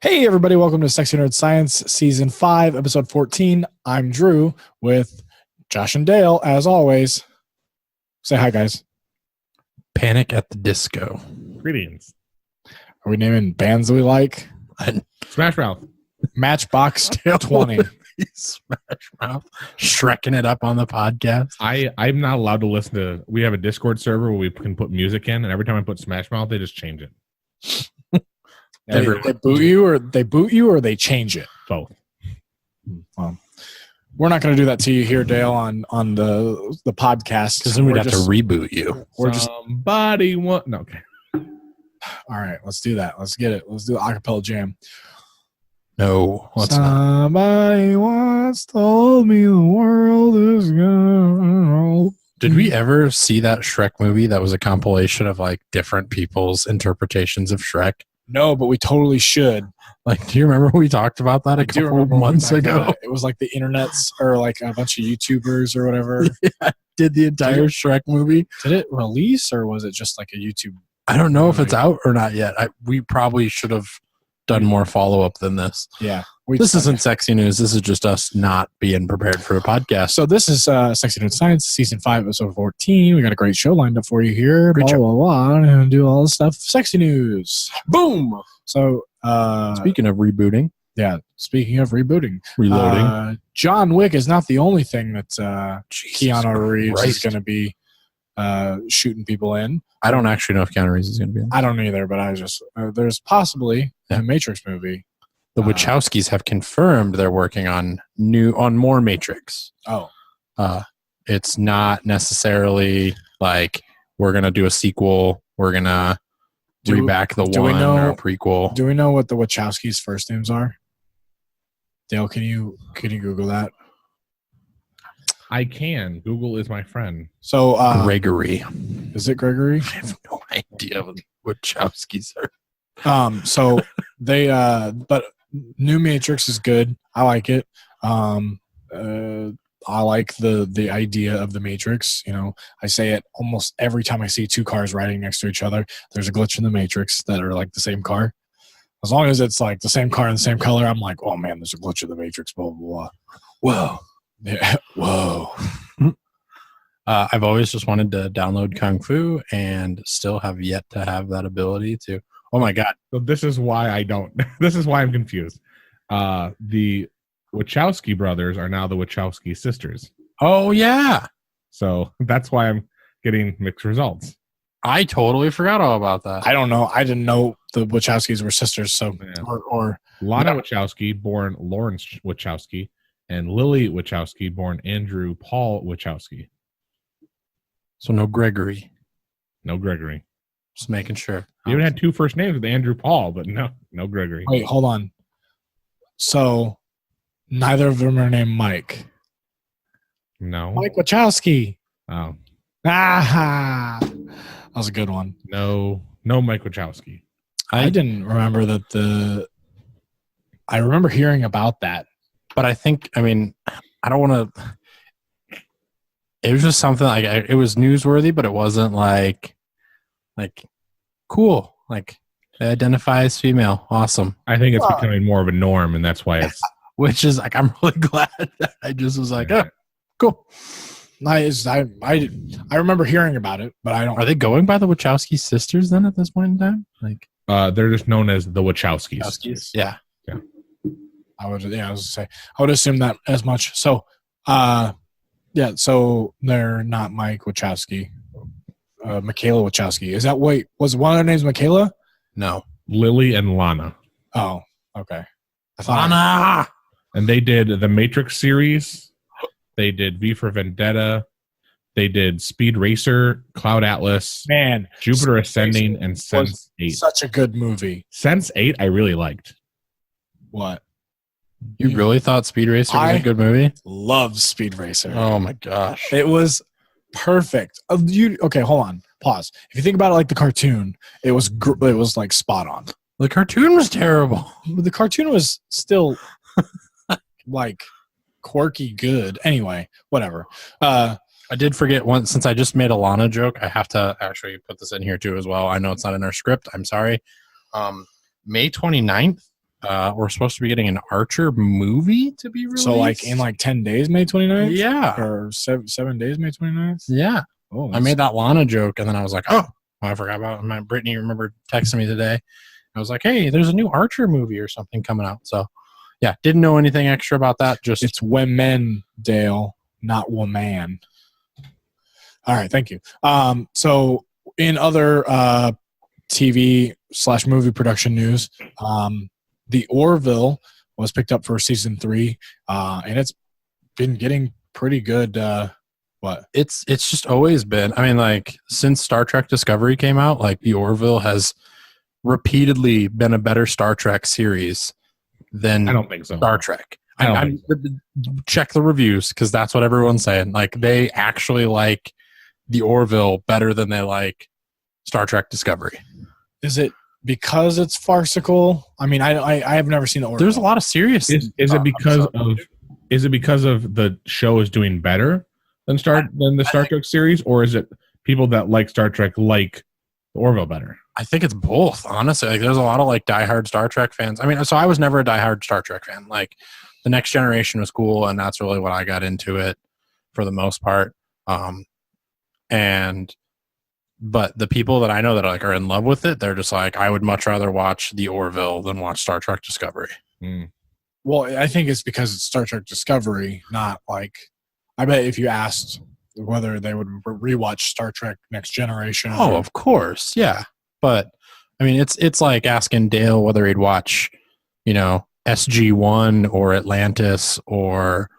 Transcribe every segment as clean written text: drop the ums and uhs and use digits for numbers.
Hey, everybody. Welcome to Sexy Nerd Science, Season 5, Episode 14. I'm Drew with Josh and Dale, as always. Say hi, guys. Panic at the Disco. Greetings. Are we naming bands that we like? Smash Mouth. Matchbox 20. Smash Mouth. Shrekking it up on the podcast. I'm not allowed to listen to... We have a Discord server where we can put music in, and every time I put Smash Mouth, they just change it. They boot you or they change it? Both. Well, we're not going to do that to you here, Dale, on the podcast. Because then we'd have to reboot you. Somebody want... No, okay. All right, let's do that. Let's get it. Let's do the acapella jam. No, let's not. Somebody once told me the world is gonna roll. Did we ever see that Shrek movie that was a compilation of like different people's interpretations of Shrek? No, but we totally should. Like, do you remember we talked about that a couple months ago? It was like the internets or like a bunch of YouTubers or whatever. Yeah, did the entire Shrek movie. Did it release or was it just like a YouTube? I don't know if it's out or not yet. We probably should have done more follow-up than this. Yeah. This isn't sexy news. This is just us not being prepared for a podcast. So this is Sexy Nerd Science, Season 5, Episode 14. We got a great show lined up for you here. Great show. Blah, blah, blah, and do all this stuff. Sexy news. Boom! So, speaking of rebooting. Yeah, speaking of rebooting. Reloading. John Wick is not the only thing that Keanu Reeves is Christ. going to be shooting people in. I don't actually know if Keanu Reeves is going to be in. I don't either, but I just there's possibly a Matrix movie. The Wachowskis have confirmed they're working on more Matrix. Oh, it's not necessarily like we're gonna do a sequel. We're gonna reback the one or a prequel. Do we know what the Wachowskis' first names are? Dale, can you Google that? I can. Google is my friend. So Gregory. Is it Gregory? I have no idea what the Wachowskis are. So they but new Matrix is good. I like it. I like the idea of the Matrix. You know, I say it almost every time I see two cars riding next to each other. There's a glitch in the Matrix that are like the same car. As long as it's like the same car and the same color, I'm like, oh man, there's a glitch in the Matrix. Blah blah blah. Whoa. Yeah. Whoa. I've always just wanted to download Kung Fu and still have yet to have that ability to. Oh my God. So this is why I don't. This is why I'm confused. The Wachowski brothers are now the Wachowski sisters. Oh, yeah. So that's why I'm getting mixed results. I totally forgot all about that. I don't know. I didn't know the Wachowskis were sisters. So, Yeah. or Lana Wachowski, born Lawrence Wachowski, and Lily Wachowski, born Andrew Paul Wachowski. So no Gregory. No Gregory. Just making sure. You even had two first names with Andrew Paul, but no Gregory. wait, hold on. So, neither of them are named Mike. No. Mike Wachowski. Oh. Ah, that was a good one. No Mike Wachowski. I didn't remember that I remember hearing about that. But I think, I mean, I don't want to. It was just something like it was newsworthy, but it wasn't like cool. Like they identify as female. Awesome. I think it's becoming more of a norm, and that's why it's. Which is like, I'm really glad that I just was like, oh, cool. Nice. I remember hearing about it, but I don't. Are they going by the Wachowski sisters then at this point in time? Like, they're just known as the Wachowskis. Yeah. I would assume that as much. So, yeah. So they're not Mike Wachowski. Michaela Wachowski. Is that was one of their names Michaela? No. Lily and Lana. Oh, okay. Lana. And they did the Matrix series. They did V for Vendetta. They did Speed Racer, Cloud Atlas, Man, Jupiter Ascending, and Sense 8. Such a good movie. Sense 8 I really liked. What? You really thought Speed Racer was a good movie? Love Speed Racer. Oh my gosh. It was perfect. Okay, hold on. Pause. If you think about it like the cartoon, it was like spot on. The cartoon was terrible. The cartoon was still like quirky good. Anyway, whatever. I did forget one, since I just made a Lana joke, I have to actually put this in here too as well. I know it's not in our script. I'm sorry. May 29th, we're supposed to be getting an Archer movie to be released. So like in like 10 days, May 29th? Yeah. Or 7 days, May 29th? Yeah. Oh, I made that Lana joke, and then I was like, oh, I forgot about it. Brittany remembered texting me today. I was like, hey, there's a new Archer movie or something coming out. So, yeah, didn't know anything extra about that. Just it's women, Dale, not woman. All right, thank you. So in other TV/movie production news, The Orville was picked up for season 3, and it's been getting pretty good. It's just always been. I mean, like since Star Trek Discovery came out, like The Orville has repeatedly been a better Star Trek series than I don't think so. Star Trek. I don't think so. Check the reviews because that's what everyone's saying. Like they actually like The Orville better than they like Star Trek Discovery. Is it because it's farcical? I mean, I have never seen The Orville. There's a lot of serious. Is it because of the show is doing better than the Star Trek series, or is it people that like Star Trek like The Orville better? I think it's both, honestly. Like, there's a lot of like diehard Star Trek fans. I mean, so I was never a diehard Star Trek fan. Like, The Next Generation was cool, and that's really what I got into it for the most part. But the people that I know that like are in love with it, they're just like, I would much rather watch The Orville than watch Star Trek Discovery. Well, I think it's because it's Star Trek Discovery, not like. I bet if you asked whether they would rewatch Star Trek Next Generation. Oh, of course, yeah. But I mean, it's like asking Dale whether he'd watch, SG-1 or Atlantis or,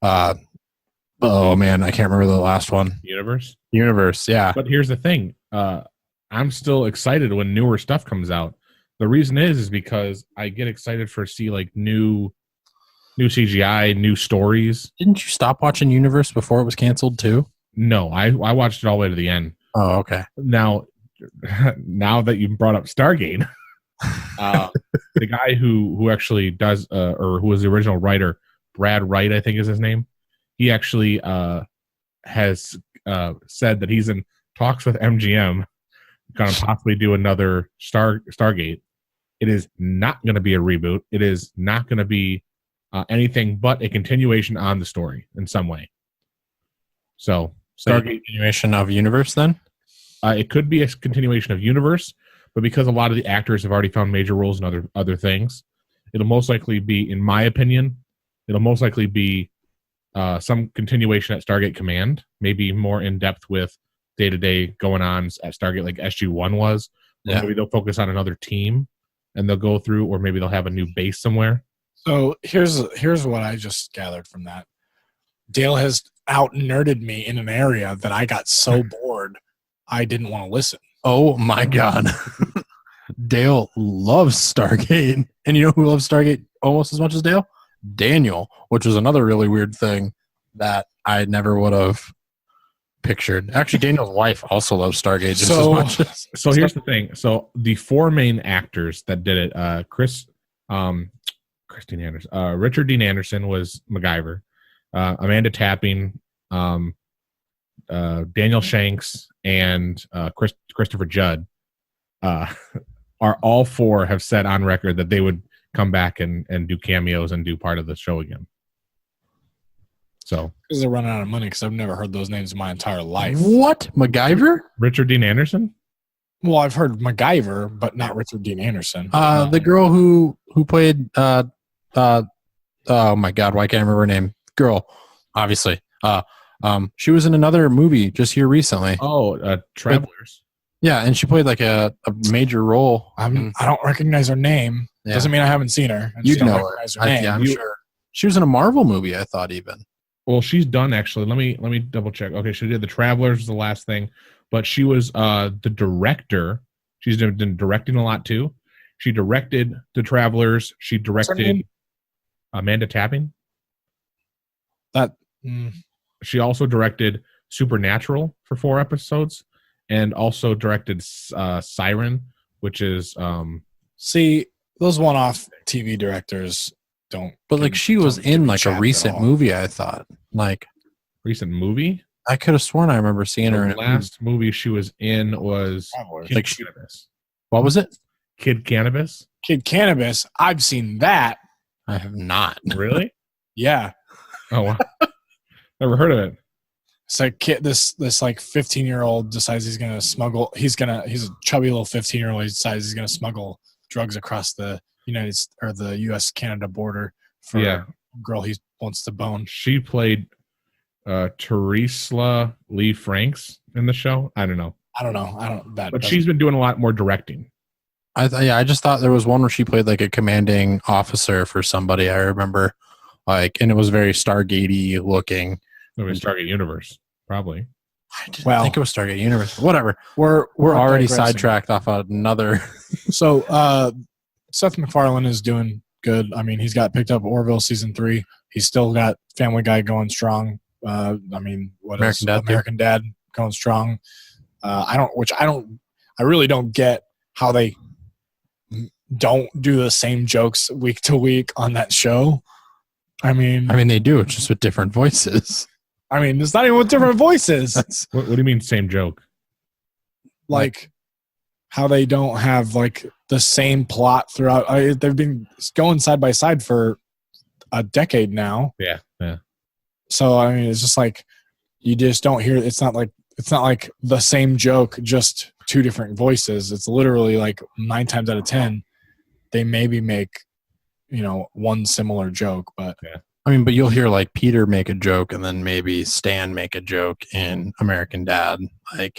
oh man, I can't remember the last one. Universe, yeah. But here's the thing: I'm still excited when newer stuff comes out. The reason is because I get excited for see like new CGI, new stories. Didn't you stop watching Universe before it was canceled too? No, I watched it all the way to the end. Oh, okay. Now that you brought up Stargate, the guy who actually does or who was the original writer, Brad Wright, I think is his name. He actually has said that he's in talks with MGM, going to possibly do another Stargate. It is not going to be a reboot. It is not going to be anything but a continuation on the story in some way. So Stargate continuation of Universe then? It could be a continuation of Universe, but because a lot of the actors have already found major roles in other things, it'll most likely be, in my opinion, some continuation at Stargate Command, maybe more in depth with day-to-day going on at Stargate like SG-1 was. Or maybe they'll focus on another team and they'll go through, or maybe they'll have a new base somewhere. So here's what I just gathered from that. Dale has out-nerded me in an area that I got so bored I didn't want to listen. Oh my God. Dale loves Stargate. And you know who loves Stargate almost as much as Dale? Daniel, which was another really weird thing that I never would have pictured. Actually, Daniel's wife also loves Stargate just as much as. So here's the thing. So the 4 main actors that did it, Richard Dean Anderson was MacGyver. Amanda Tapping, Daniel Shanks, and Christopher Judd are all 4 have said on record that they would come back and do cameos and do part of the show again. So because they're running out of money, because I've never heard those names in my entire life. What? MacGyver? Richard Dean Anderson? Well, I've heard MacGyver, but not Richard Dean Anderson. The girl who played oh my God, why can't I remember her name? Girl, obviously. She was in another movie just here recently. Oh, Travelers. Yeah, and she played like a major role. I don't recognize her name. Yeah. Doesn't mean I haven't seen her. You know her. I'm sure. She was in a Marvel movie, I thought even. Well, she's done actually. Let me double check. Okay, she did The Travelers was the last thing, but she was the director. She's been directing a lot too. She directed The Travelers. She directed Amanda Tapping. She also directed Supernatural for 4 episodes, and also directed Siren, which is see, those one-off TV directors don't. But like she was in like a recent movie, I thought. Like recent movie? I could have sworn I remember seeing her in the last movie she was in was like Cannabis. What was it? Kid Cannabis. Kid Cannabis. I've seen that. I have not. Really? Yeah. Oh, wow. Never heard of it. It's like this like 15-year-old decides he's gonna smuggle. He's a chubby little 15-year-old. He decides he's gonna smuggle drugs across the the U.S. Canada border for a girl he wants to bone. She played Teresa Lee Franks in the show. I don't know. But she's been doing a lot more directing. I just thought there was one where she played like a commanding officer for somebody. I remember, and it was very Stargate-y looking. It was Stargate Universe, probably. I didn't think it was Stargate Universe. Whatever. We're already digressing. Sidetracked off another. So Seth MacFarlane is doing good. I mean, he's got picked up Orville season 3. He's still got Family Guy going strong. American Dad going strong. I really don't get how they don't do the same jokes week to week on that show. I mean they do it just with different voices. I mean, it's not even with different voices. What do you mean same joke? Like how they don't have like the same plot throughout. They've been going side by side for a decade now. Yeah. So I mean, it's just like you just don't hear. It's not like the same joke, just two different voices. It's literally like 9 times out of 10, they maybe make one similar joke, but I mean, but you'll hear like Peter make a joke and then maybe Stan make a joke in American Dad,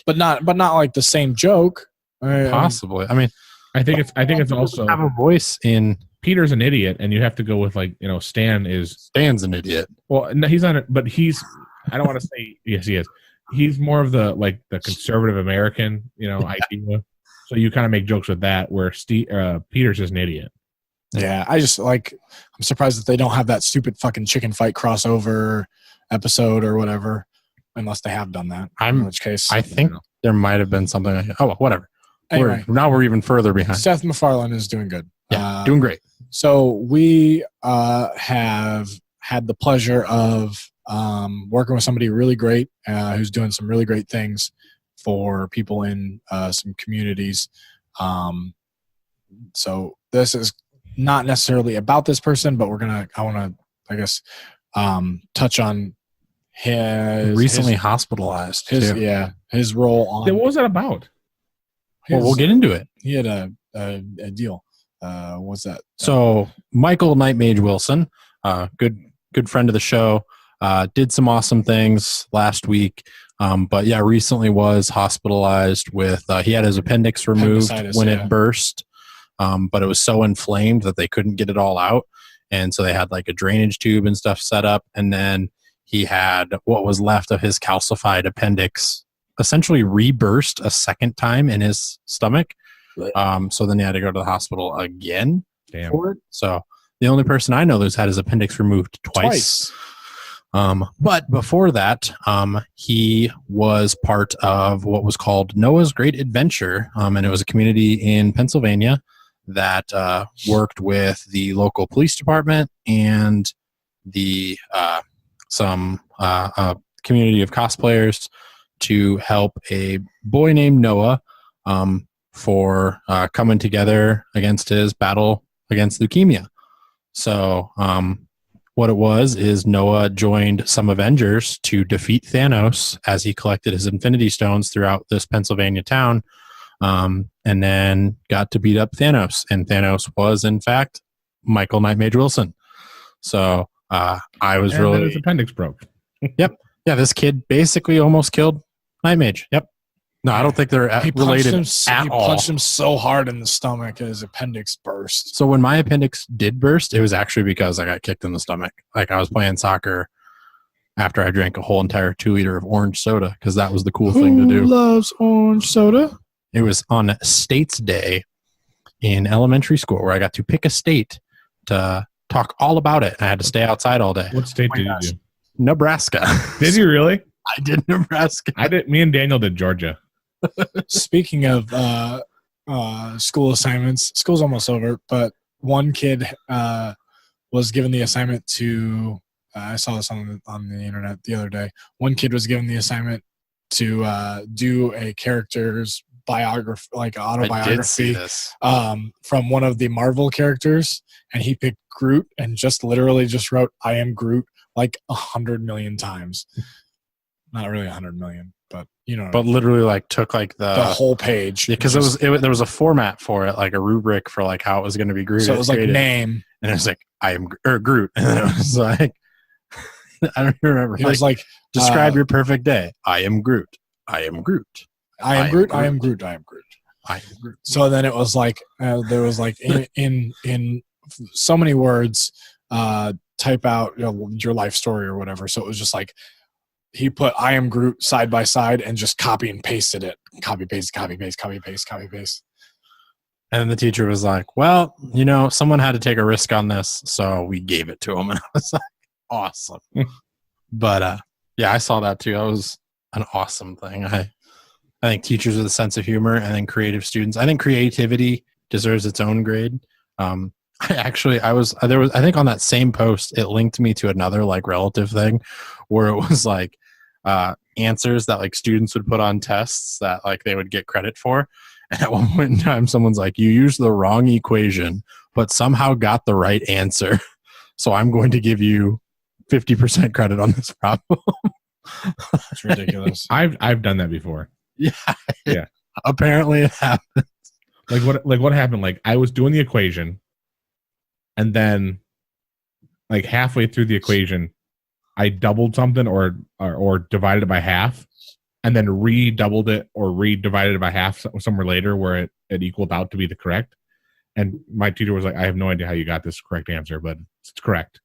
but not like the same joke. Possibly. I think it's also have a voice in. Peter's an idiot, and you have to go with Stan's an idiot. Well, no, he's not, but he's. I don't want to say yes, he is. He's more of the conservative American, idea. So you kind of make jokes with that, where Peter's just an idiot. Yeah, I'm surprised that they don't have that stupid fucking chicken fight crossover episode or whatever, unless they have done that. In which case, I think there might have been something like, oh, whatever. Anyway, now we're even further behind. Seth MacFarlane is doing good. Yeah, doing great. So we have had the pleasure of working with somebody really great who's doing some really great things for people in some communities. So this is not necessarily about this person, but I want to touch on his recently hospitalized. His role on. What was that about? We'll get into it. He had a deal. What's that? So Michael Nightmage Wilson, good friend of the show, did some awesome things last week. But recently was hospitalized with, he had his appendix removed when it burst. But it was so inflamed that they couldn't get it all out. And so they had like a drainage tube and stuff set up. And then he had what was left of his calcified appendix essentially reburst a second time in his stomach. So then he had to go to the hospital again for it. So the only person I know who's had his appendix removed twice. But before that, he was part of what was called Noah's Great Adventure. And it was a community in Pennsylvania that worked with the local police department and the some community of cosplayers to help a boy named Noah for coming together against his battle against leukemia. So what it was is Noah joined some Avengers to defeat Thanos as he collected his Infinity Stones throughout this Pennsylvania town, and then got to beat up Thanos. And Thanos was, in fact, Michael Nightmage Wilson. So I was really... his appendix broke. Yep. Yeah, this kid basically almost killed Nightmage. Yep. No, I don't think they're related at all. He punched him so hard in the stomach that his appendix burst. So when my appendix did burst, it was actually because I got kicked in the stomach. Like I was playing soccer after I drank a whole entire 2 liter of orange soda because that was the cool thing to do. Who loves orange soda? It was on States Day in elementary school where I got to pick a state to talk all about it. I had to stay outside all day. What state did you do? Nebraska. Did you really? I did Nebraska. Me and Daniel did Georgia. Speaking of school assignments, school's almost over, but one kid was given the assignment to I saw this on the internet the other day. One kid was given the assignment to do a character's biography, like I did see autobiography, this. from one of the Marvel characters, and he picked Groot and literally wrote "I am Groot" like 100 million times. Not really 100 million, but you know. But literally, like took like the whole page. because there was a format for it, like a rubric for like how it was going to be Groot. So it was like name, and it was like I am Groot, and then it was like I don't remember. It was like describe your perfect day. I am Groot. I am Groot. I am Groot. I am Groot. I am Groot. I am Groot. So then it was like there was like in so many words, type out your life story or whatever. So it was just like he put "I am Groot" side by side and just copy and pasted it. Copy paste, copy paste, copy paste, copy paste. And the teacher was like, "Well, someone had to take a risk on this, so we gave it to him." And I was like, "Awesome." But yeah, I saw that too. That was an awesome thing. I think teachers with a sense of humor, and then creative students. I think creativity deserves its own grade. I think on that same post, it linked me to another like relative thing where it was like answers that like students would put on tests that like they would get credit for. And at one point in time, someone's like, "You used the wrong equation, but somehow got the right answer. So I'm going to give you 50% credit on this problem." It's ridiculous. I've done that before. Yeah. Apparently it happened. Like what happened? Like I was doing the equation, and then like halfway through the equation, I doubled something or divided it by half, and then redoubled it or redivided it by half somewhere later where it equaled out to be the correct. And my teacher was like, "I have no idea how you got this correct answer, but it's correct."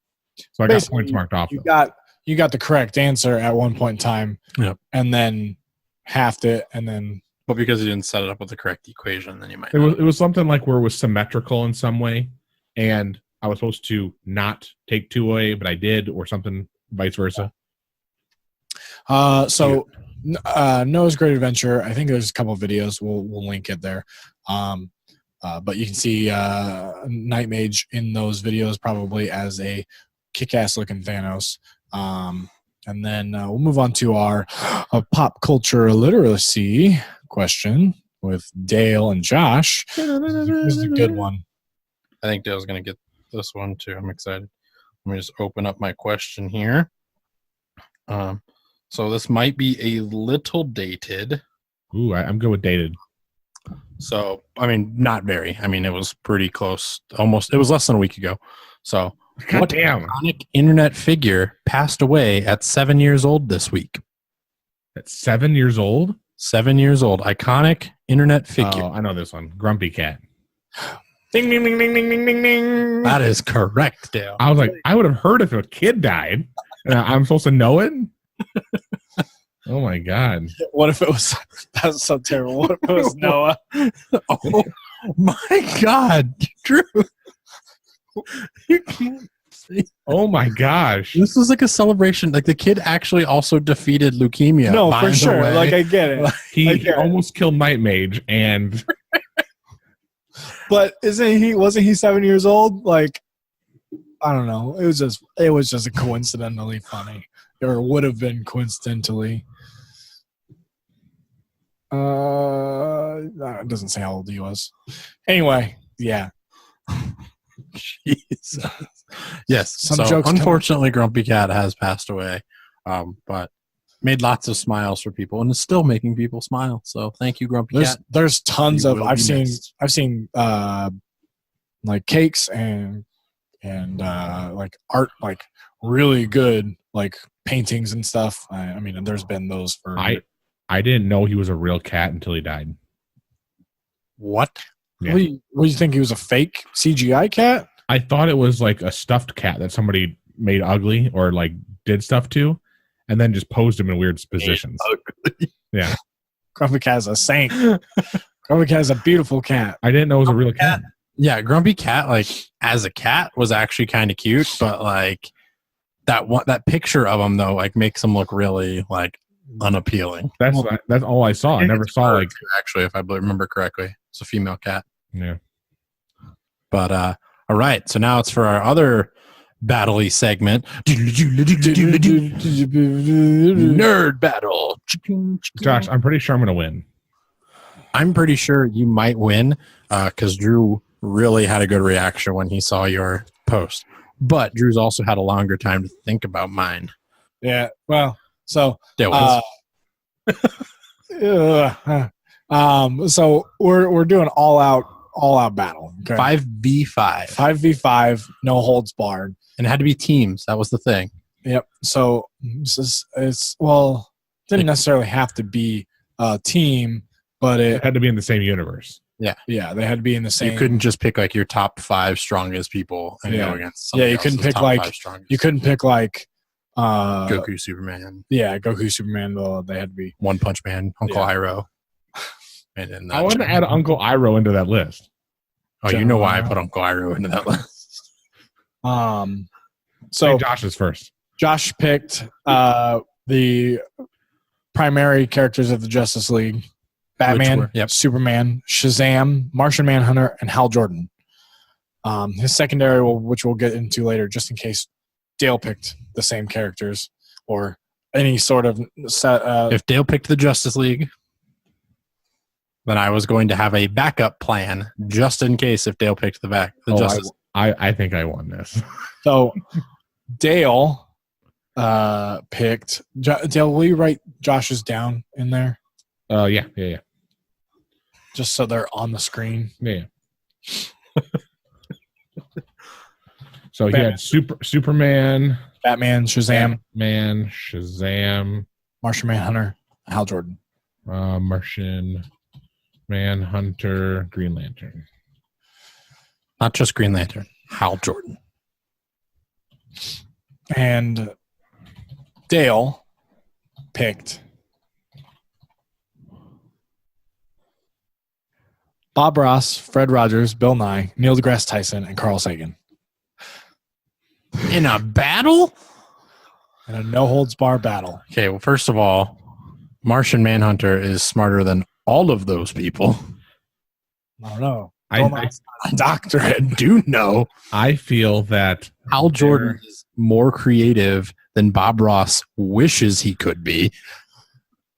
So I got points marked off. You got the correct answer at one point in time, yep. And then halved it, and then. But because you didn't set it up with the correct equation, then you might. It was something like where it was symmetrical in some way, and I was supposed to not take 2 away, but I did, or something, vice versa. Noah's Great Adventure. I think there's a couple of videos. We'll link it there. But you can see Night Mage in those videos probably as a kick-ass looking Thanos. And then we'll move on to our pop culture literacy question with Dale and Josh. This is a good one. I think Dale's going to get this one too. I'm excited. Let me just open up my question here. So this might be a little dated. Ooh, I'm good with dated. So, I mean, not very. I mean, it was pretty close. Almost. It was less than a week ago. So, God what damn. iconic internet figure passed away at 7 years old this week? At 7 years old? 7 years old. Iconic internet figure. Oh, I know this one. Grumpy Cat. Ding, ding, ding, ding, ding, ding, ding, ding. That is correct, Dale. I was like, I would have heard if a kid died. And I'm supposed to know it? Oh my God. What if it was, that's so terrible. What if it was Noah? Oh my God. Drew. You can't see. Oh my gosh. This was like a celebration. Like the kid actually also defeated leukemia. No, by for the sure. way. Like I get it. He almost killed Night Mage, and But wasn't he 7 years old? Like, I don't know. It was just a coincidentally funny. Or would have been coincidentally. It doesn't say how old he was. Anyway, yeah. Jesus. Yes. Some so jokes unfortunately, Grumpy Cat has passed away, but made lots of smiles for people and is still making people smile. So thank you, Grumpy Cat. There's tons You of will I've be seen like cakes and like art, like really good like paintings and stuff. I mean, there's been those for. I didn't know he was a real cat until he died. What? Yeah. What do you think he was a fake CGI cat? I thought it was like a stuffed cat that somebody made ugly or like did stuff to, and then just posed him in weird positions. Yeah. Grumpy Cat's a saint. Grumpy Cat's a beautiful cat. I didn't know it was a real cat. Yeah, Grumpy Cat, like as a cat, was actually kind of cute, but like that picture of him though, like makes him look really like unappealing. That's all I saw. I never saw like actually, if I remember correctly, it's a female cat. Yeah. But all right, so now it's for our other battle-y segment. Nerd battle. Josh, I'm pretty sure I'm gonna win. I'm pretty sure you might win because Drew really had a good reaction when he saw your post. But Drew's also had a longer time to think about mine. Yeah. Well, so There was. So we're doing all out battle. Okay? 5v5. 5v5, no holds barred. And it had to be teams. That was the thing. Yep. So it's didn't necessarily have to be a team, but It had to be in the same universe. yeah, they had to be in the same. You couldn't just pick like your top 5 strongest people and go against somebody you couldn't else's pick top like 5 strongest. you couldn't pick like Goku, Superman. Yeah, Goku, Superman. They had to be One Punch Man, Uncle Iroh. And then I want to add Uncle Iroh into that list. Oh, you know why I put Uncle Iroh into that list. So Josh is first. Josh picked the primary characters of the Justice League: Batman, Superman, Shazam, Martian Manhunter, and Hal Jordan. His secondary, which we'll get into later, just in case Dale picked the same characters or any sort of set. If Dale picked the Justice League, then I was going to have a backup plan just in case if Dale picked the Justice. I think I won this. So Dale picked. Dale, will you write Josh's down in there? Yeah. Just so they're on the screen. Yeah. So he had Superman, Batman, Shazam, Shazam, Martian Manhunter, Hal Jordan. Martian Manhunter, Green Lantern. Not just Green Lantern, Hal Jordan. And Dale picked Bob Ross, Fred Rogers, Bill Nye, Neil deGrasse Tyson, and Carl Sagan. In a battle? In a no-holds-barred battle. Okay, well, first of all, Martian Manhunter is smarter than all of those people. I don't know. I Doctorate do know. I feel that Hal Jordan is more creative than Bob Ross wishes he could be.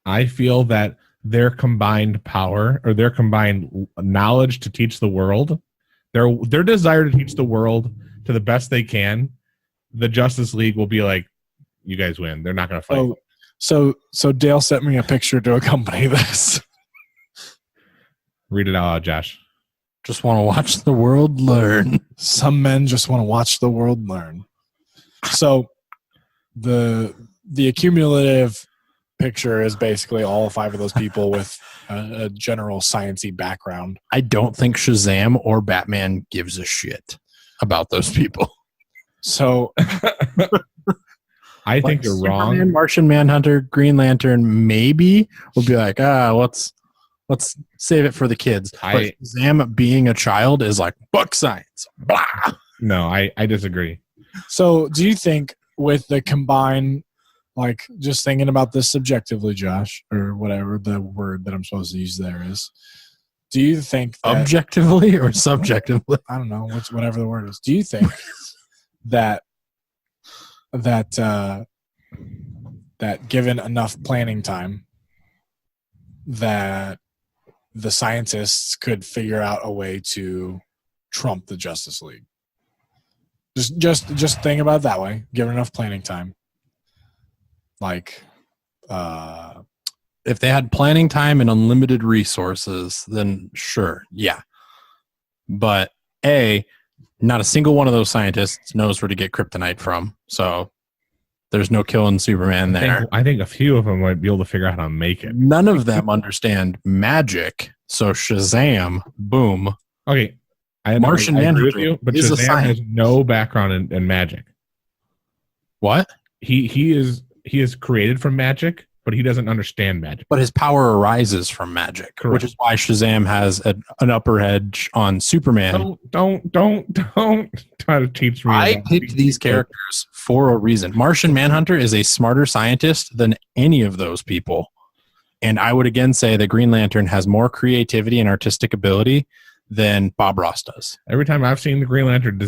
I feel that their combined power or their combined knowledge to teach the world, their desire to teach the world to the best they can, the Justice League will be like, you guys win. They're not going to fight. So Dale sent me a picture to accompany this. Read it out loud, Josh. Just want to watch the world learn. Some men just want to watch the world learn. So the accumulative picture is basically all 5 of those people with a general sciencey background. I don't think Shazam or Batman gives a shit about those people. So I think you're Superman, wrong. Martian Manhunter, Green Lantern, maybe will be like, let's save it for the kids. But Shazam being a child is like book science. Blah. No, I disagree. So do you think with the combined, like just thinking about this subjectively, Josh, or whatever the word that I'm supposed to use there is, do you think that, objectively or subjectively? I don't know, whatever the word is. Do you think that given enough planning time that the scientists could figure out a way to trump the Justice League? Just think about it that way. Given enough planning time, like if they had planning time and unlimited resources, then sure, yeah. But not a single one of those scientists knows where to get kryptonite from, so there's no killing Superman there. I think a few of them might be able to figure out how to make it. None of them understand magic, so Shazam, boom. Okay, Martian Manhunter with you, but Shazam has no background in magic. What? He is created from magic, but he doesn't understand magic. But his power arises from magic, correct, which is why Shazam has an upper edge on Superman. Don't try to teach me. I picked these characters for a reason. Martian Manhunter is a smarter scientist than any of those people. And I would again say that Green Lantern has more creativity and artistic ability than Bob Ross does. Every time I've seen the Green Lantern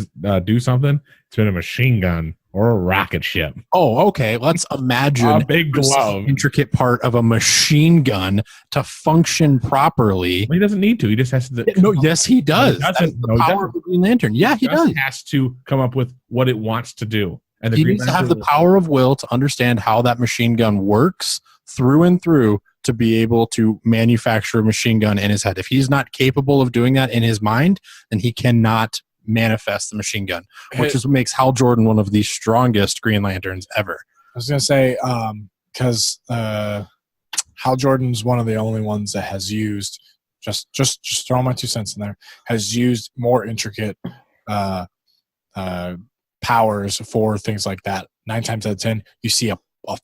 do something, it's been a machine gun. or a rocket ship. Oh, okay. Let's imagine A big this glove. intricate part of a machine gun to function properly. Well, he doesn't need to. He just has to. No, yes, he does. No, he That's doesn't. the No, he power doesn't. of the Green Lantern. Yeah, he just does. has to come up with what it wants to do. And the He Green needs to have Lantern the power of will to understand how that machine gun works through and through to be able to manufacture a machine gun in his head. If he's not capable of doing that in his mind, then he cannot manifest the machine gun, which is what makes Hal Jordan one of the strongest Green Lanterns ever. I was gonna say because Hal Jordan's one of the only ones that has used just throw my 2 cents in there, has used more intricate powers for things like that. 9 times out of 10, you see a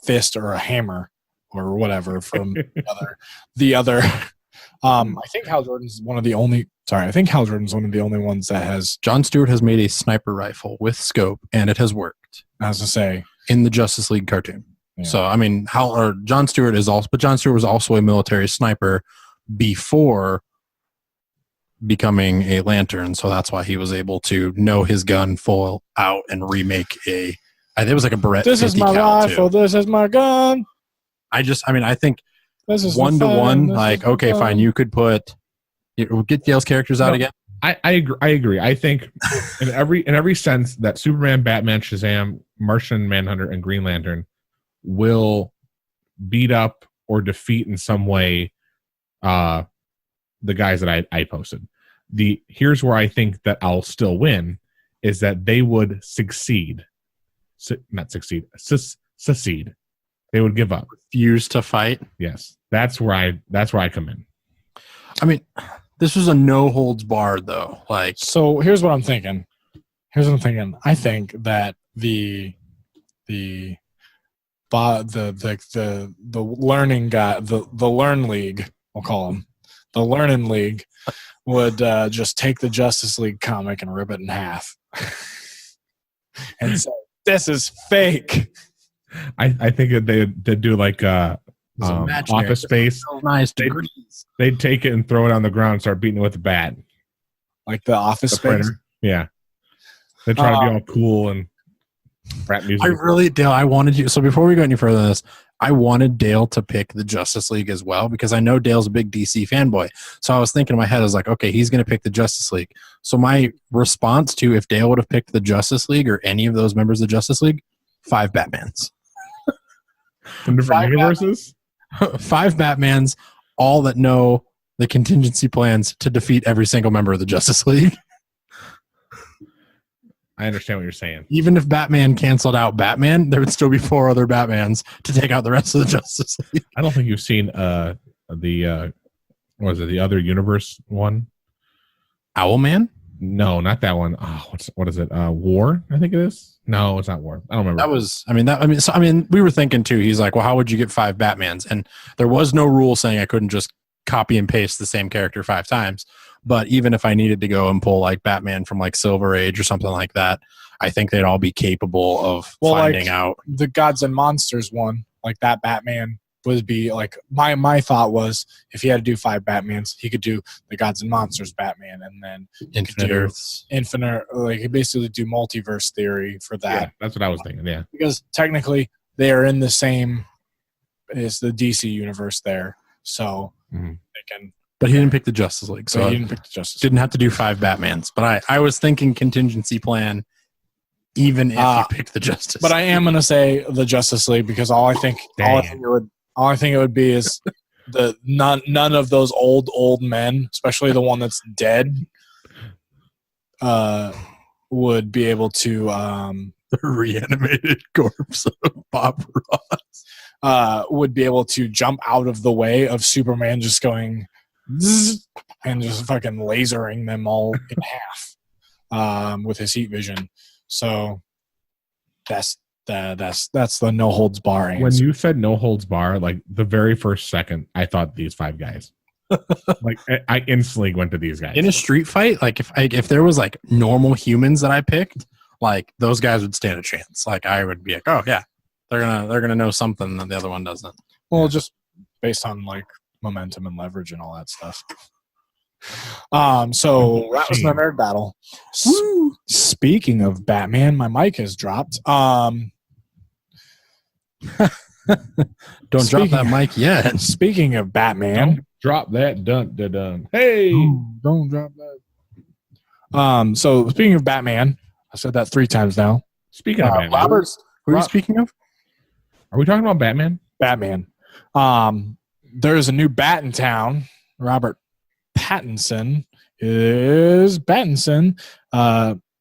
fist or a hammer or whatever from the other. I think Hal Jordan's one of the only. Sorry, I think Hal Jordan's one of the only ones that has. John Stewart has made a sniper rifle with scope, and it has worked. I was to say in the Justice League cartoon. Yeah. So I mean, John Stewart is also, but John Stewart was also a military sniper before becoming a Lantern. So that's why he was able to know his gun full out and remake a. I think it was like a Beretta. This is my rifle. Too. This is my gun. I think this is 1-to-1. Like, okay, fine. You could get Dale's characters out again. I agree. I think in every sense that Superman, Batman, Shazam, Martian Manhunter, and Green Lantern will beat up or defeat in some way the guys that I posted. Here's where I think that I'll still win is that they would succeed. Not succeed. Secede. They would give up. Refuse to fight. Yes. That's where I come in. I mean, this was a no holds barred though. Like, so here's what I'm thinking. I think that the learning guy, the Learn League, we'll call them, the Learning League, would just take the Justice League comic and rip it in half, and say, "This is fake." I think that they'd do like Office Space. So nice. They'd take it and throw it on the ground and start beating it with a bat. Like the Office Space? Printer. Yeah. They try to be all cool and rap music. Dale, I wanted you. So before we go any further than this, I wanted Dale to pick the Justice League as well because I know Dale's a big DC fanboy. So I was thinking in my head, I was like, okay, he's going to pick the Justice League. So my response to if Dale would have picked the Justice League or any of those members of the Justice League, 5 Batmans. From different universes? 5 Batmans, all that know the contingency plans to defeat every single member of the Justice League. I understand what you're saying. Even if Batman canceled out Batman, there would still be 4 other Batmans to take out the rest of the Justice League. I don't think you've seen the other universe one? Owlman? No, not that one. Oh, what is it? War? I think it is. No, it's not War. I don't remember. We were thinking too. He's like, well, how would you get 5 Batmans? And there was no rule saying I couldn't just copy and paste the same character 5 times. But even if I needed to go and pull like Batman from like Silver Age or something like that, I think they'd all be capable of finding out. The Gods and Monsters one, like that Batman would be like my thought was if he had to do 5 Batmans, he could do the Gods and Monsters Batman and then Infinite Earths. Like he basically do multiverse theory for that. Yeah, that's what I was thinking. Yeah, because technically they are in the same as the DC universe there, so they can. But he didn't pick the Justice League, so he didn't pick the Justice League. Didn't have to do 5 Batmans. But I was thinking contingency plan, even if you picked the Justice. But I am gonna say the Justice League because all I think it would be is the none of those old men, especially the one that's dead, would be able to the reanimated corpse of Bob Ross would be able to jump out of the way of Superman just going zzz, and just fucking lasering them all in half with his heat vision. So that's the no holds bar answer. When you said no holds bar, like the very first second, I thought these 5 guys. Like I instantly went to these guys in a street fight. Like if there was like normal humans that I picked, like those guys would stand a chance. Like I would be like, oh yeah, they're gonna know something that the other one doesn't. Well, just based on like momentum and leverage and all that stuff. So that was my nerd battle. Speaking of Batman, my mic has dropped. Don't drop that mic yet. Speaking of Batman, Don't drop that dun. Hey, don't drop that. So speaking of Batman, I said that 3 times now. speaking of Batman, Robert's Who are you speaking of? are we talking about Batman? Batman. There's a new Bat in town. Robert Pattinson is Pattinson.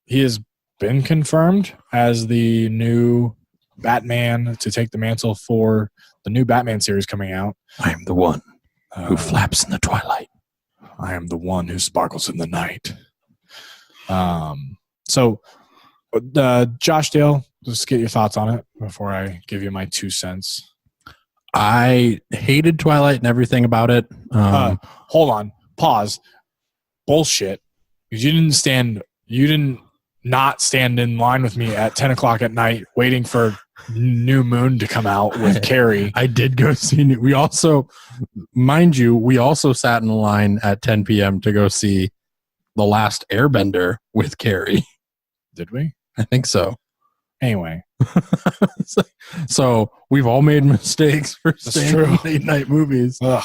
He has been confirmed as the new Batman to take the mantle for the new Batman series coming out. I am the one who flaps in the twilight. I am the one who sparkles in the night. So, Josh Dale, just get your thoughts on it before I give you my 2 cents. I hated Twilight and everything about it. Hold on. Pause. Bullshit. Because you didn't not stand in line with me at 10 o'clock at night waiting for New Moon to come out with Carrie. I did go see. We also, mind you, we also sat in line at 10 p.m. to go see The Last Airbender with Carrie. Did we? I think so. Anyway. So we've all made mistakes for staying in late night movies. Ugh,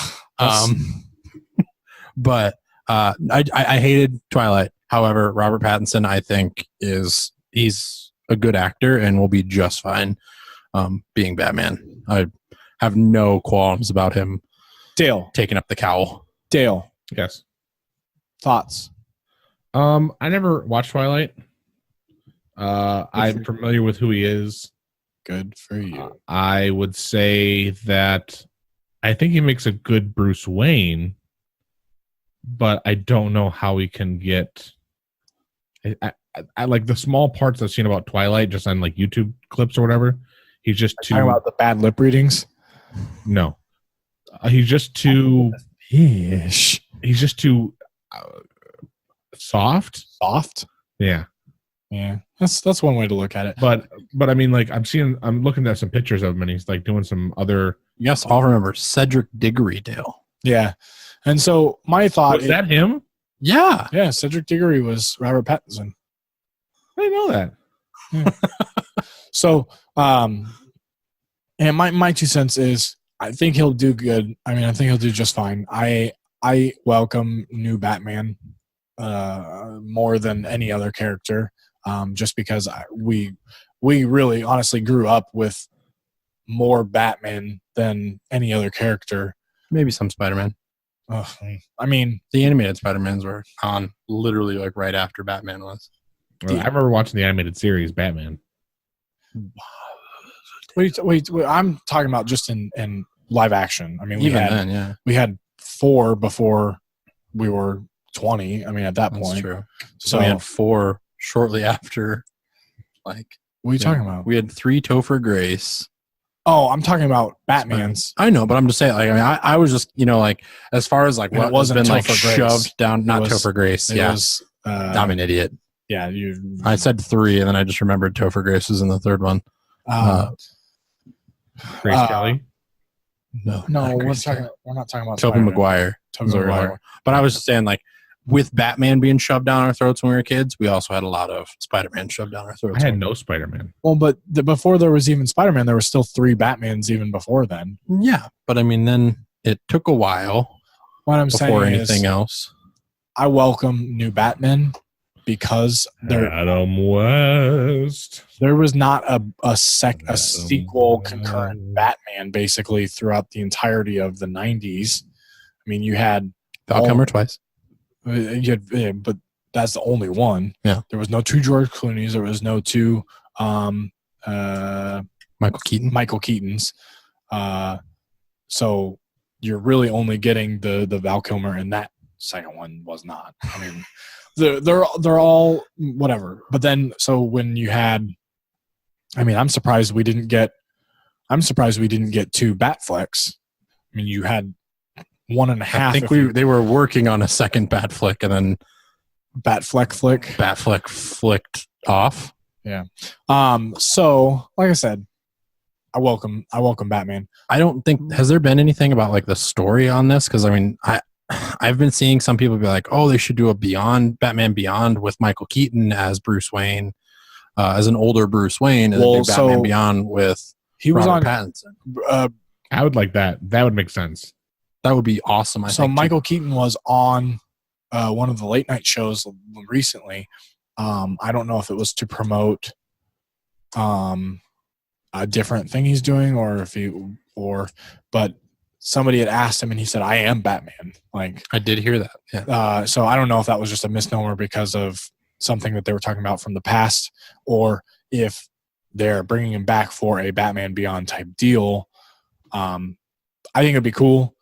but I hated Twilight. However, Robert Pattinson, I think, he's a good actor and will be just fine being Batman. I have no qualms about him. Dale, taking up the cowl. Dale, Yes. thoughts? I never watched Twilight. I'm familiar with who he is. Good for you. I would say that I think he makes a good Bruce Wayne, but I don't know how he can get. I like the small parts I've seen about Twilight, just on like YouTube clips or whatever. He's just too. Talking about the bad lip readings. No, he's just too. Ish. He's just too soft. Soft. Yeah. Yeah, that's one way to look at it. But I mean, like I'm looking at some pictures of him, and he's like doing some other. Yes, I'll remember Cedric Diggory, Dale. Yeah, and so my thought Was that him? Yeah, Cedric Diggory was Robert Pattinson. I didn't know that. Yeah. So, and my 2 cents is I think he'll do good. I mean, I think he'll do just fine. I welcome new Batman more than any other character. Just because we really honestly grew up with more Batman than any other character. maybe some Spider-Man. I mean, The animated Spider-Mans were on literally like right after Batman was. Well, I remember watching the animated series Batman. wait, I'm talking about just in live action. I mean, we had 4 before we were 20. I mean, at that That's point. true. So we had 4 shortly after. Like, what are you talking about? We had 3 Topher Grace. Oh, I'm talking about Batman's. I know, but I'm just saying. Like, I mean, I was just like as far as like And what it wasn't has been like Topher Grace. shoved down. Not Topher Grace. It Yeah, was, I'm an idiot. yeah. I said 3, and then I just remembered Topher Grace was in the 3rd one. Grace Kelly. No, we're not talking about Tobey Spider-Man. Maguire. Tobey Maguire. But I was just saying, like, with Batman being shoved down our throats when we were kids, we also had a lot of Spider-Man shoved down our throats. I had no Spider-Man. Well, but before there was even Spider-Man, there were still 3 Batmans even before then. Yeah, but I mean, then it took a while What I'm before saying anything is, else. I welcome new Batman because Adam West. there was not a sequel concurrent Batman basically throughout the entirety of the 90s. I mean, you had Val Kilmer twice. but that's the only one. Yeah. There was no 2 George Clooney's. There was no 2 Michael Keaton's. So you're really only getting the Val Kilmer, and that second one was not. I mean, they're all whatever. But then, so when you had, I mean, I'm surprised we didn't get 2 Batflecks. I mean, you had 1.5. I think they were working on a second Batflick, and then Batfleck flicked off. Yeah. So like I said, I welcome Batman. I don't think has there been anything about like the story on this, because I mean I've been seeing some people be like, oh, they should do a Batman Beyond with Michael Keaton as Bruce Wayne, as an older Bruce Wayne, and then do Batman Beyond with Robert Pattinson. I would like that. That would make sense. That would be awesome. I think Michael Keaton was on one of the late night shows recently. I don't know if it was to promote a different thing he's doing, but somebody had asked him and he said, I am Batman. Like, I did hear that. Yeah. So I don't know if that was just a misnomer because of something that they were talking about from the past, or if they're bringing him back for a Batman Beyond type deal. I think it'd be cool.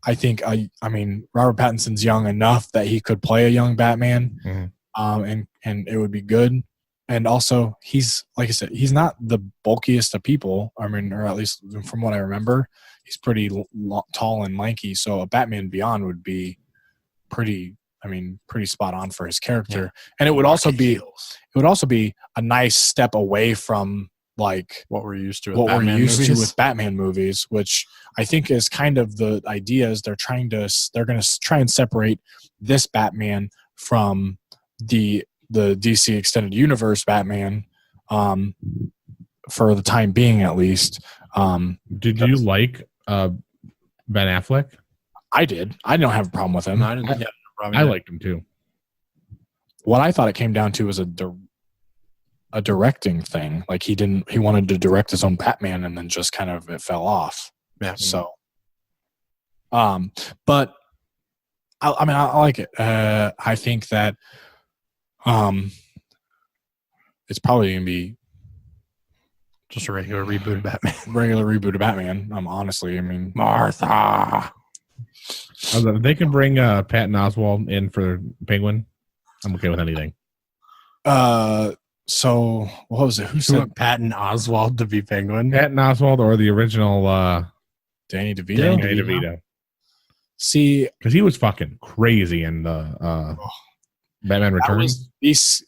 I think, I mean, Robert Pattinson's young enough that he could play a young Batman, and it would be good. And also, he's, like I said, he's not the bulkiest of people. I mean, or at least from what I remember, he's pretty tall and lanky. So a Batman Beyond would be pretty spot on for his character. Yeah. And it would also be a nice step away from like what we're used to with Batman movies, which I think is kind of the idea is they're going to try and separate this Batman from the DC Extended Universe Batman, for the time being at least. Did you like Ben Affleck? I did. I don't have a problem with him. I liked him too. What I thought it came down to was a directing thing. Like he wanted to direct his own Batman, and then just kind of it fell off. Yeah. So, but I like it. I think that it's probably gonna be just a regular reboot of Batman. Honestly, I mean, Martha. They can bring Patton Oswalt in for Penguin. I'm okay with anything. So what was it? Who said Patton Oswalt to be Penguin? Patton Oswalt or the original Danny DeVito? Danny DeVito. See, because he was fucking crazy in the Batman Returns.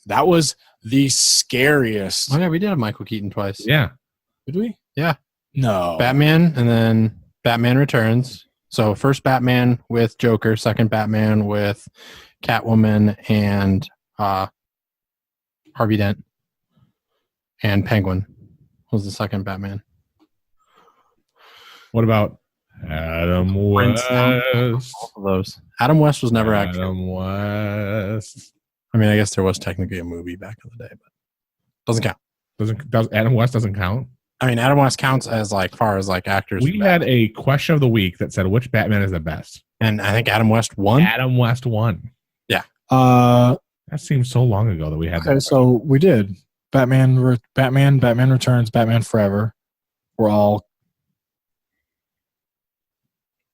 That was the scariest. Oh yeah, we did have Michael Keaton twice. Yeah. Did we? Yeah. No. Batman and then Batman Returns. So first Batman with Joker, second Batman with Catwoman and Harvey Dent, and Penguin was the second Batman. What about Adam West? Both of those. Adam West was never actually. Adam West. I mean, I guess there was technically a movie back in the day, but doesn't count. Does Adam West doesn't count? I mean, Adam West counts as like far as like actors. We had a question of the week that said which Batman is the best, and I think Adam West won. Adam West won. Yeah. That seems so long ago that we had. Okay, so we did Batman Returns, Batman Forever. We're all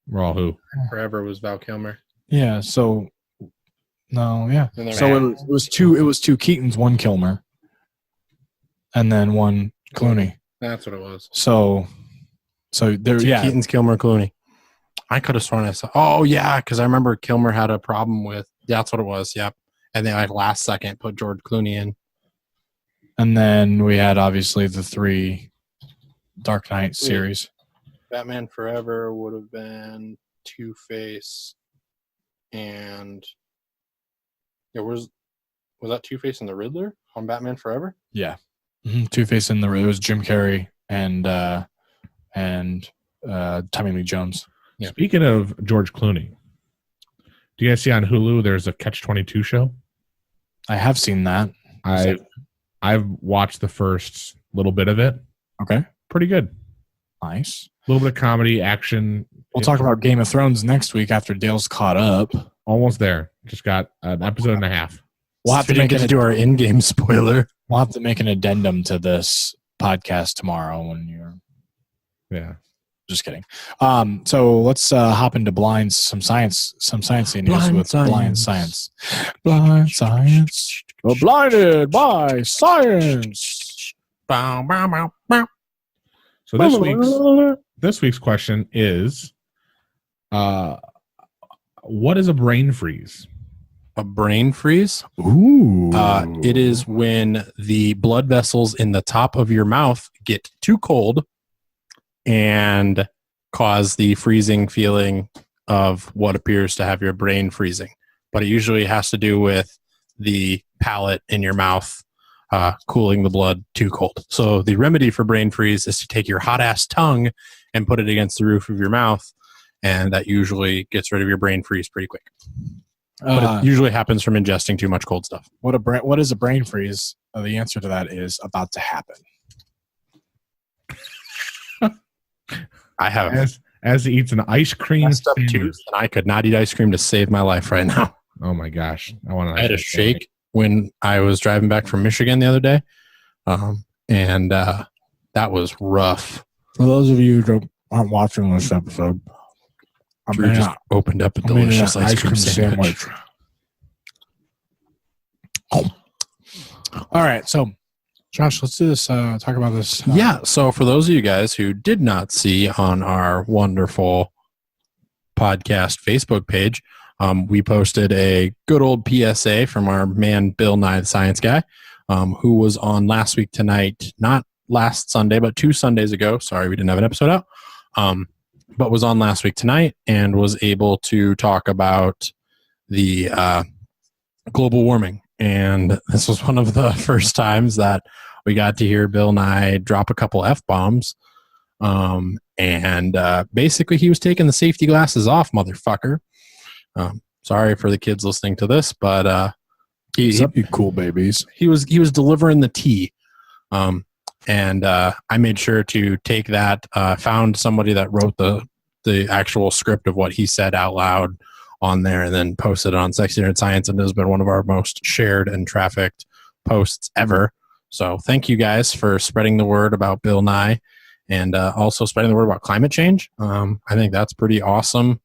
who? Forever was Val Kilmer. Yeah. So no, yeah. So it was two Keatons, one Kilmer, and then one Clooney. That's what it was. So there, yeah. Keaton's, Kilmer, Clooney. I could have sworn I saw. Oh yeah, because I remember Kilmer had a problem with. Yeah, that's what it was. Yep. And then like last second put George Clooney in. And then we had obviously the 3 Dark Knight series. Batman Forever would have been Two-Face, and was that Two-Face and the Riddler on Batman Forever? Yeah. Mm-hmm. Two-Face and it was Jim Carrey and Tommy Lee Jones. Yeah. Speaking of George Clooney, do you guys see on Hulu there's a Catch-22 show? I have seen that. I've watched the first little bit of it. Okay. Pretty good. Nice. A little bit of comedy, action. We'll talk about Game of Thrones next week after Dale's caught up. Almost there. Just got an episode and a half. We'll have to do our in-game spoiler. We'll have to make an addendum to this podcast tomorrow when you're... Yeah. Just kidding. So let's hop into some sciencey news with blind science. Blind science. We're blinded by science. So this week's question is, what is a brain freeze? A brain freeze? Ooh. It is when the blood vessels in the top of your mouth get too cold and cause the freezing feeling of what appears to have your brain freezing, but it usually has to do with the palate in your mouth cooling the blood too cold. So the remedy for brain freeze is to take your hot ass tongue and put it against the roof of your mouth, and that usually gets rid of your brain freeze pretty quick. But it usually happens from ingesting too much cold stuff. What is a brain freeze? The answer to that is about to happen. I have as he eats an ice cream sandwich. And I could not eat ice cream to save my life right now. Oh my gosh. I had a shake when I was driving back from Michigan the other day. And that was rough. For those of you who aren't watching this episode, Drew just opened up a delicious ice cream sandwich. All right, so Josh, let's do this. Talk about this. Yeah. So for those of you guys who did not see on our wonderful podcast Facebook page, we posted a good old PSA from our man Bill Nye the Science Guy, who was on last week tonight, not last Sunday, but 2 Sundays ago. Sorry, we didn't have an episode out. But was on last week tonight and was able to talk about the global warming. And this was one of the first times that we got to hear Bill Nye drop a couple F-bombs. And basically he was taking the safety glasses off, motherfucker. Sorry for the kids listening to this, but What's up, you cool babies? He was delivering the tea. And I made sure to take that, found somebody that wrote the actual script of what he said out loud on there, and then posted it on Sexy Nerd Science, and it has been one of our most shared and trafficked posts ever. So thank you guys for spreading the word about Bill Nye, and also spreading the word about climate change. I think that's pretty awesome.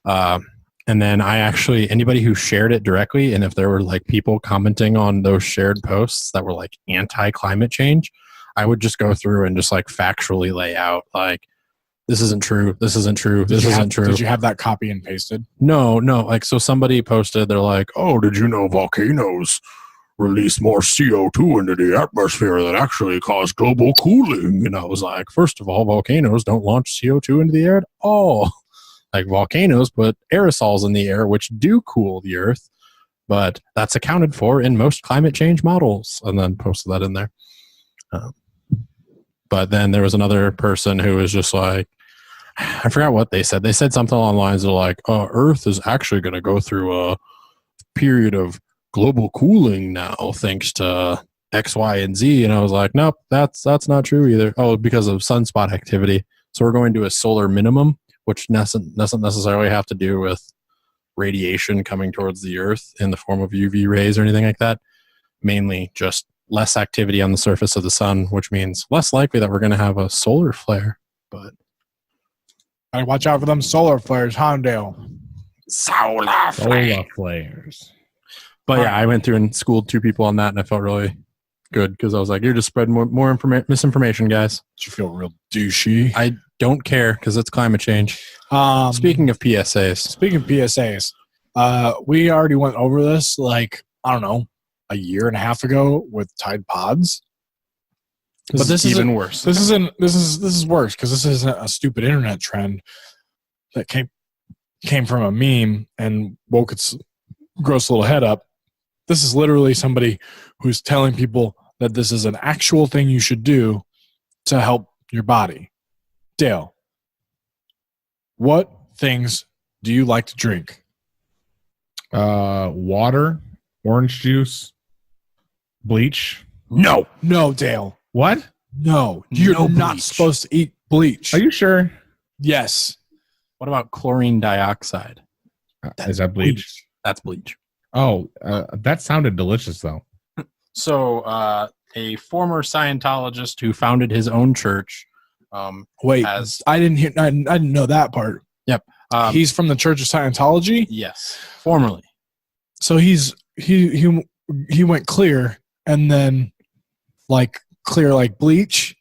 And then anybody who shared it directly, and if there were like people commenting on those shared posts that were like anti-climate change, I would just go through and just like factually lay out like, this isn't true. This isn't true. This isn't true. Did you have that copy and pasted? No. Like, so somebody posted, they're like, oh, did you know volcanoes release more CO2 into the atmosphere that actually cause global cooling? And I was like, first of all, volcanoes don't launch CO2 into the air at all. Like, volcanoes put aerosols in the air, which do cool the earth, but that's accounted for in most climate change models. And then posted that in there. But then there was another person who was just like, I forgot what they said. They said something along the lines of like, Earth is actually going to go through a period of global cooling now, thanks to X, Y, and Z. And I was like, nope, that's not true either. Oh, because of sunspot activity. So we're going to a solar minimum, which doesn't necessarily have to do with radiation coming towards the Earth in the form of UV rays or anything like that. Mainly just less activity on the surface of the sun, which means less likely that we're going to have a solar flare. But I watch out for them solar flares, Hondale. Solar flares. But yeah, I went through and schooled 2 people on that, and I felt really good because I was like, you're just spreading more misinformation, guys. Did you feel real douchey? I don't care because it's climate change. Speaking of PSAs. We already went over this, like, I don't know, a year and a half ago with Tide Pods. But this is even worse. This is worse because this isn't a stupid internet trend that came from a meme and woke its gross little head up. This is literally somebody who's telling people that this is an actual thing you should do to help your body. Dale, what things do you like to drink? Water, orange juice, bleach. No, Dale. What? No, you're not supposed to eat bleach. Are you sure? Yes. What about chlorine dioxide? Is that bleach? That's bleach. Oh, that sounded delicious, though. So, a former Scientologist who founded his own church. I didn't know that part. Yep. He's from the Church of Scientology. Yes, formerly. So he went clear, and then like clear like bleach.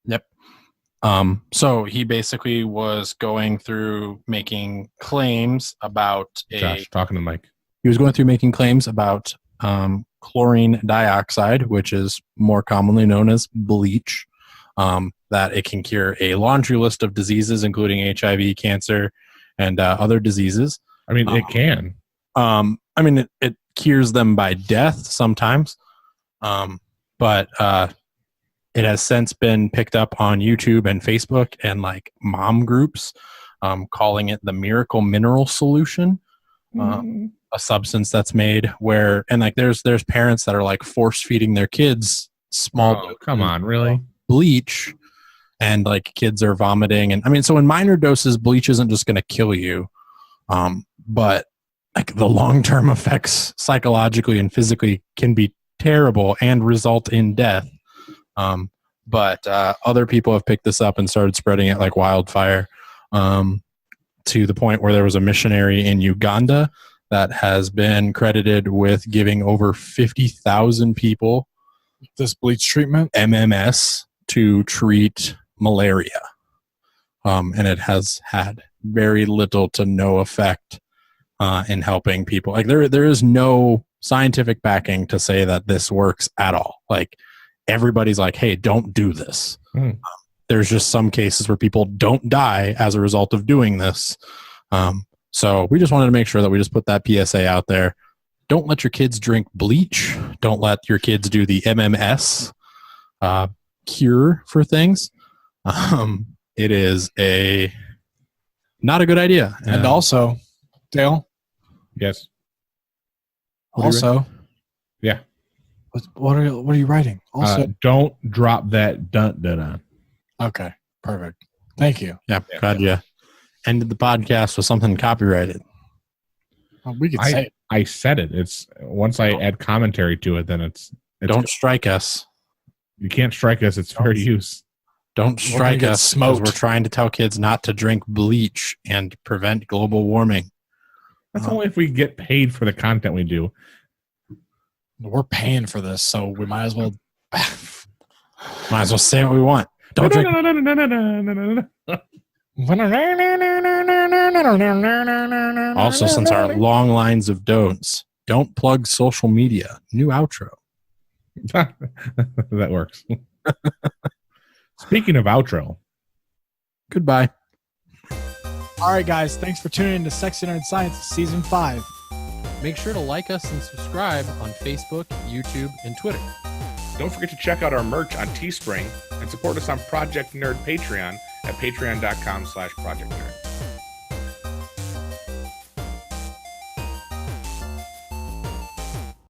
Yep. So he basically was going through making claims about Josh, talking to Mike. He was going through making claims about chlorine dioxide, which is more commonly known as bleach, that it can cure a laundry list of diseases, including HIV, cancer, and other diseases. I mean, it can. I mean, it cures them by death sometimes, but it has since been picked up on YouTube and Facebook and like mom groups, calling it the miracle mineral solution. A substance that's made where, and like there's parents that are like force feeding their kids small come on, really? bleach, and like kids are vomiting. And I mean, so in minor doses, bleach isn't just going to kill you, but like the long-term effects psychologically and physically can be terrible and result in death. But other people have picked this up and started spreading it like wildfire, to the point where there was a missionary in Uganda that has been credited with giving over 50,000 people This bleach treatment? MMS to treat malaria. And it has had very little to no effect in helping people. Like there is no scientific backing to say that this works at all. Like everybody's like, hey, don't do this. There's just some cases where people don't die as a result of doing this. So we just wanted to make sure that we just put that PSA out there. Don't let your kids drink bleach. Don't let your kids do the MMS cure for things. It is not a good idea. And also, Dale? Yes. Also, yeah. What are you writing? Also, don't drop that dun. okay, perfect. Thank you. Yeah, glad you ended the podcast with something copyrighted. Well, we could say it. I said it. It's once I add commentary to it, then it's Don't strike us. You can't strike us. It's fair use. Don't strike us. Smoked. We're trying to tell kids not to drink bleach and prevent global warming. That's only if we get paid for the content we do. We're paying for this, so we might as well. Might as well say what we want. Don't drink. Also, since our long lines of don'ts, don't plug social media. New outro. That works. Speaking of outro. Goodbye. All right, guys. Thanks for tuning in to Sexy Nerd Science Season 5. Make sure to like us and subscribe on Facebook, YouTube, and Twitter. Don't forget to check out our merch on Teespring and support us on Project Nerd Patreon at patreon.com/Project Nerd.